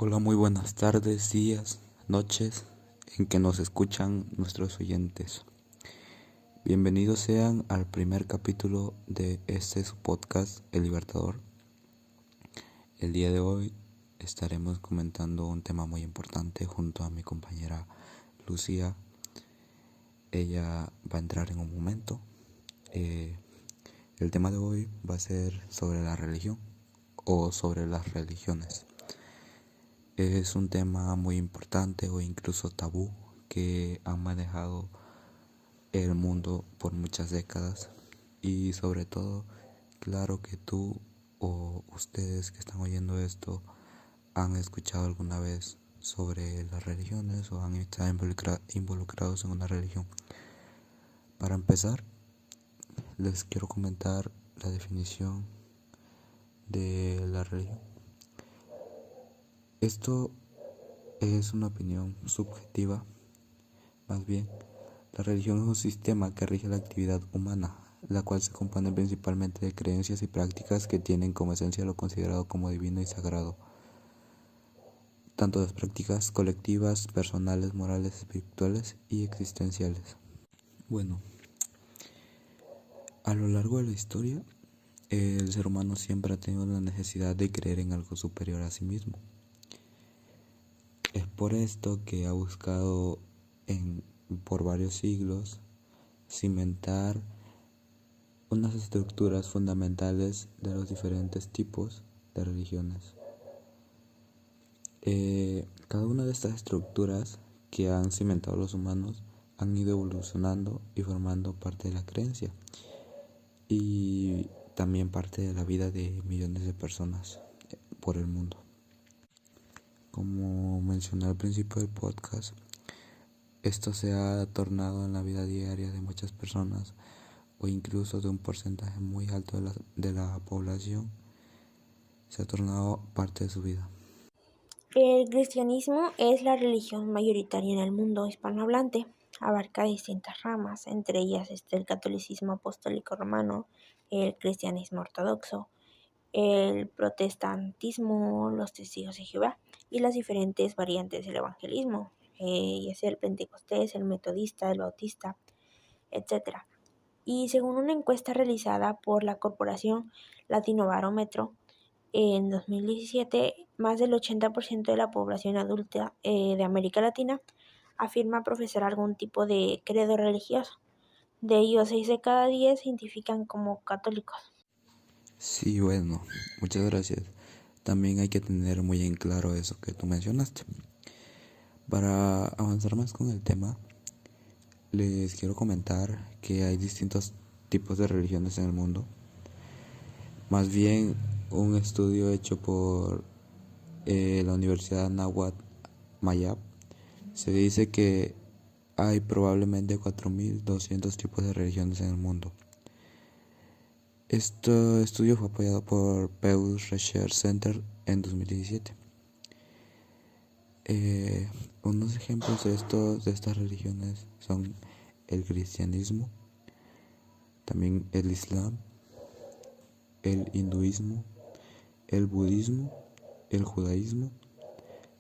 Hola, muy buenas tardes, días, noches en que nos escuchan nuestros oyentes. Bienvenidos sean al primer capítulo de este su podcast, El Libertador. El día de hoy estaremos comentando un tema muy importante junto a mi compañera Lucía. Ella va a entrar en un momento. El tema de hoy va a ser sobre la religión o sobre las religiones. Es un tema muy importante o incluso tabú que han manejado el mundo por muchas décadas y sobre todo, claro que tú o ustedes que están oyendo esto han escuchado alguna vez sobre las religiones o han estado involucrados en una religión. Para empezar, les quiero comentar la definición de la religión. Esto es una opinión subjetiva. Más bien, la religión es un sistema que rige la actividad humana, la cual se compone principalmente de creencias y prácticas que tienen como esencia lo considerado como divino y sagrado, tanto las prácticas colectivas, personales, morales, espirituales y existenciales. Bueno, a lo largo de la historia, el ser humano siempre ha tenido la necesidad de creer en algo superior a sí mismo. Es por esto que ha buscado por varios siglos cimentar unas estructuras fundamentales de los diferentes tipos de religiones. Cada una de estas estructuras que han cimentado los humanos han ido evolucionando y formando parte de la creencia y también parte de la vida de millones de personas por el mundo. Como mencioné al principio del podcast, esto se ha tornado en la vida diaria de muchas personas o incluso de un porcentaje muy alto de la población, se ha tornado parte de su vida. El cristianismo es la religión mayoritaria en el mundo hispanohablante. Abarca distintas ramas, entre ellas está el catolicismo apostólico romano, el cristianismo ortodoxo, el protestantismo, los testigos de Jehová y las diferentes variantes del evangelismo, ya sea el pentecostés, el metodista, el bautista, etc. Y según una encuesta realizada por la corporación Latinobarómetro, en 2017, más del 80% de la población adulta de América Latina afirma profesar algún tipo de credo religioso. De ellos, 6 de cada 10 se identifican como católicos. Sí, bueno, muchas gracias. También hay que tener muy en claro eso que tú mencionaste. Para avanzar más con el tema, les quiero comentar que hay distintos tipos de religiones en el mundo. Más bien, un estudio hecho por la Universidad Nahuatl Mayab se dice que hay probablemente 4.200 tipos de religiones en el mundo. Este estudio fue apoyado por Pew Research Center en 2017. Unos ejemplos de estas religiones son el cristianismo, también el islam, el hinduismo, el budismo, el judaísmo,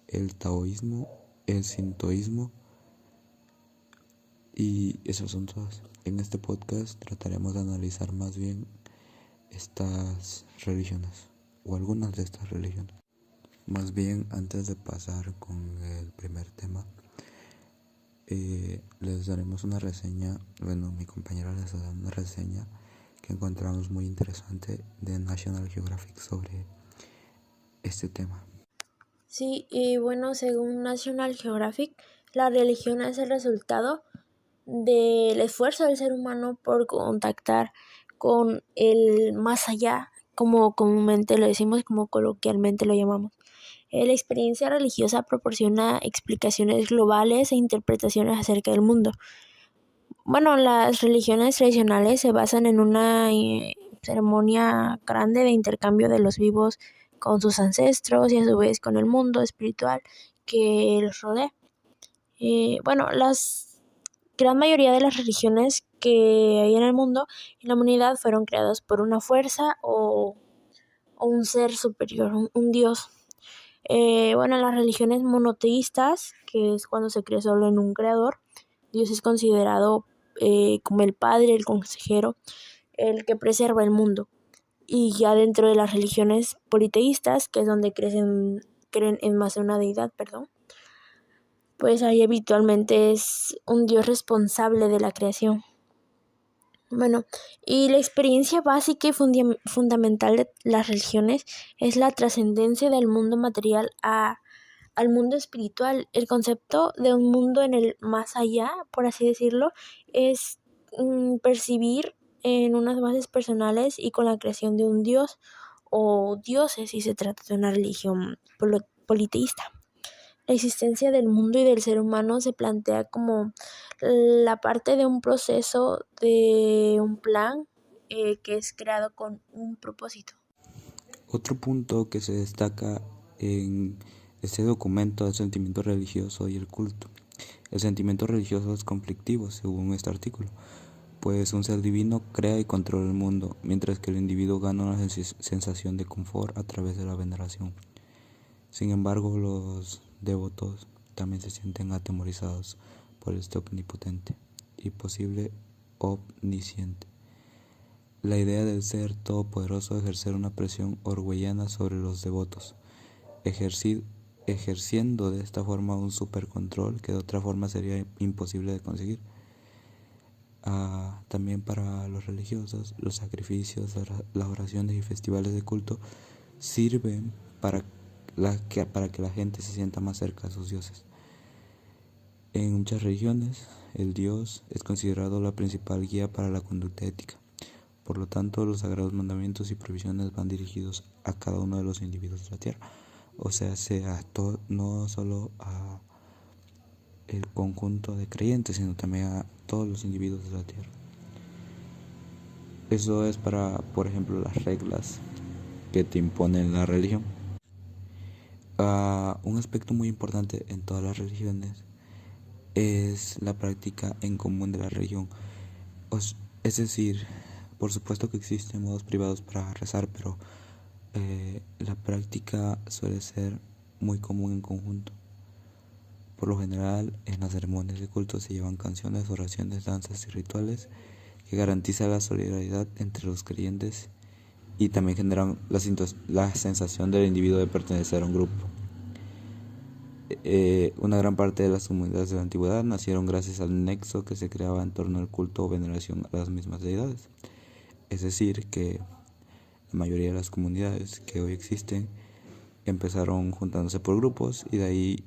el taoísmo, el sintoísmo y esas son todas. En este podcast trataremos de analizar más bien estas religiones o algunas de estas religiones. Más bien, antes de pasar con el primer tema, les daremos una reseña, bueno, mi compañera les dará una reseña que encontramos muy interesante de National Geographic sobre este tema. Sí, y bueno, según National Geographic, la religión es el resultado del esfuerzo del ser humano por contactar con el más allá, como comúnmente lo decimos, como coloquialmente lo llamamos. La experiencia religiosa proporciona explicaciones globales e interpretaciones acerca del mundo. Bueno, las religiones tradicionales se basan en una ceremonia grande de intercambio de los vivos con sus ancestros y a su vez con el mundo espiritual que los rodea. Las gran mayoría de las religiones que hay en el mundo y la humanidad fueron creadas por una fuerza o un ser superior, un dios. Bueno, las religiones monoteístas, que es cuando se cree solo en un creador, Dios es considerado como el padre, el consejero, el que preserva el mundo. Y ya dentro de las religiones politeístas, que es donde creen en más de una deidad, pues ahí habitualmente es un Dios responsable de la creación. Bueno, y la experiencia básica y fundamental de las religiones es la trascendencia del mundo material al mundo espiritual. El concepto de un mundo en el más allá, por así decirlo, es percibir en unas bases personales y con la creación de un dios o dioses si se trata de una religión politeísta. La existencia del mundo y del ser humano se plantea como la parte de un proceso, de un plan que es creado con un propósito. Otro punto que se destaca en este documento es el sentimiento religioso y el culto. El sentimiento religioso es conflictivo, según este artículo, pues un ser divino crea y controla el mundo, mientras que el individuo gana una sensación de confort a través de la veneración. Sin embargo, los devotos también se sienten atemorizados por este omnipotente y posible omnisciente. La idea del ser todopoderoso ejercer una presión orwelliana sobre los devotos, ejerciendo de esta forma un supercontrol que de otra forma sería imposible de conseguir. También para los religiosos, los sacrificios, las oraciones y festivales de culto sirven para que la gente se sienta más cerca a sus dioses. En muchas religiones, el Dios es considerado la principal guía para la conducta ética. Por lo tanto, los sagrados mandamientos y provisiones van dirigidos a cada uno de los individuos de la tierra. O sea, no solo a el conjunto de creyentes, sino también a todos los individuos de la tierra. Eso es para, por ejemplo, las reglas que te impone la religión. Un aspecto muy importante en todas las religiones es la práctica en común de la religión. Es decir, por supuesto que existen modos privados para rezar, pero la práctica suele ser muy común en conjunto. Por lo general, en las ceremonias de culto se llevan canciones, oraciones, danzas y rituales que garantizan la solidaridad entre los creyentes y también generan la sensación del individuo de pertenecer a un grupo. Una gran parte de las comunidades de la antigüedad nacieron gracias al nexo que se creaba en torno al culto o veneración a las mismas deidades. Es decir, que la mayoría de las comunidades que hoy existen empezaron juntándose por grupos y de ahí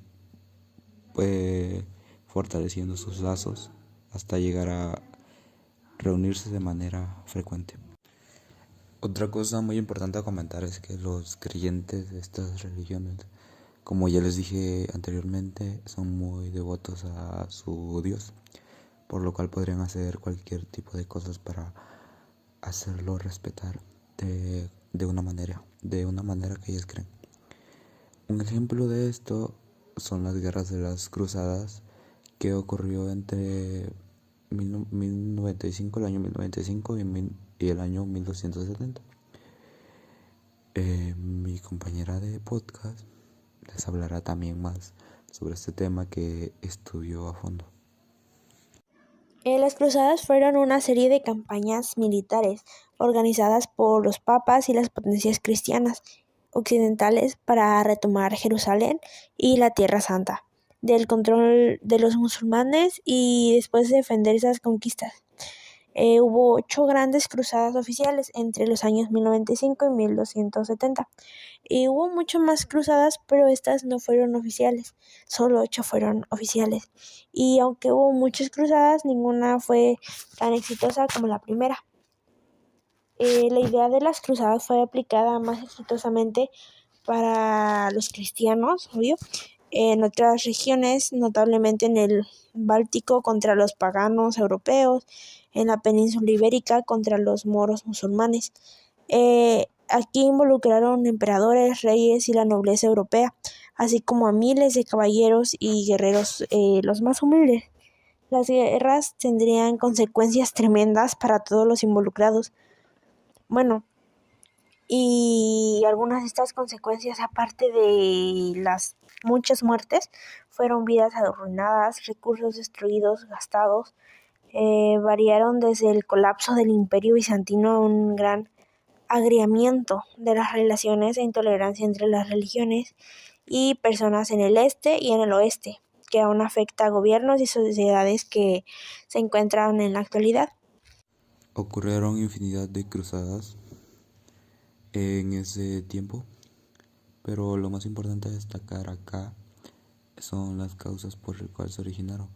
fortaleciendo sus lazos hasta llegar a reunirse de manera frecuente. Otra cosa muy importante a comentar es que los creyentes de estas religiones, como ya les dije anteriormente, son muy devotos a su Dios, por lo cual podrían hacer cualquier tipo de cosas para hacerlo respetar de una manera que ellos creen. Un ejemplo de esto son las guerras de las cruzadas que ocurrió entre el año 1095 y el año 1270. Mi compañera de podcast les hablará también más sobre este tema que estudió a fondo. Las cruzadas fueron una serie de campañas militares organizadas por los papas y las potencias cristianas occidentales para retomar Jerusalén y la Tierra Santa del control de los musulmanes y después de defender esas conquistas. Hubo 8 grandes cruzadas oficiales entre los años 1095 y 1270. Y hubo mucho más cruzadas, pero estas no fueron oficiales. Solo 8 fueron oficiales. Y aunque hubo muchas cruzadas, ninguna fue tan exitosa como la primera. La idea de las cruzadas fue aplicada más exitosamente para los cristianos, obvio, en otras regiones, notablemente en el Báltico contra los paganos europeos, en la península ibérica contra los moros musulmanes. Aquí involucraron emperadores, reyes y la nobleza europea, así como a miles de caballeros y guerreros, los más humildes. Las guerras tendrían consecuencias tremendas para todos los involucrados. Bueno, y algunas de estas consecuencias, aparte de las muchas muertes, fueron vidas arruinadas, recursos destruidos, gastados, variaron desde el colapso del Imperio bizantino a un gran agriamiento de las relaciones e intolerancia entre las religiones y personas en el este y en el oeste, que aún afecta a gobiernos y sociedades que se encuentran en la actualidad. Ocurrieron infinidad de cruzadas en ese tiempo, pero lo más importante a destacar acá son las causas por las cuales se originaron.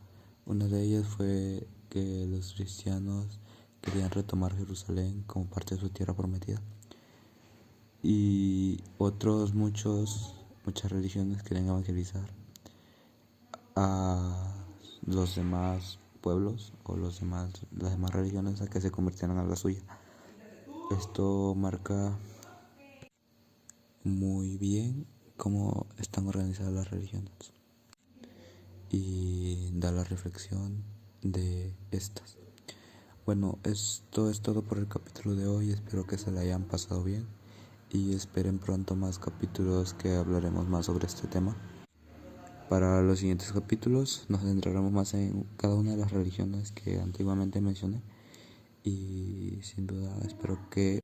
Una de ellas fue que los cristianos querían retomar Jerusalén como parte de su tierra prometida, y muchas religiones querían evangelizar a los demás pueblos o las demás religiones a que se convirtieran a la suya. Esto marca muy bien cómo están organizadas las religiones y da la reflexión de estas. Bueno, esto es todo por el capítulo de hoy. Espero que se la hayan pasado bien y esperen pronto más capítulos que hablaremos más sobre este tema. Para los siguientes capítulos nos centraremos más en cada una de las religiones que antiguamente mencioné, y sin duda espero que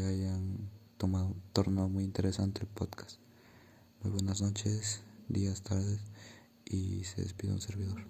hayan tornado muy interesante el podcast. Muy buenas noches, días, tardes, y se despide un servidor.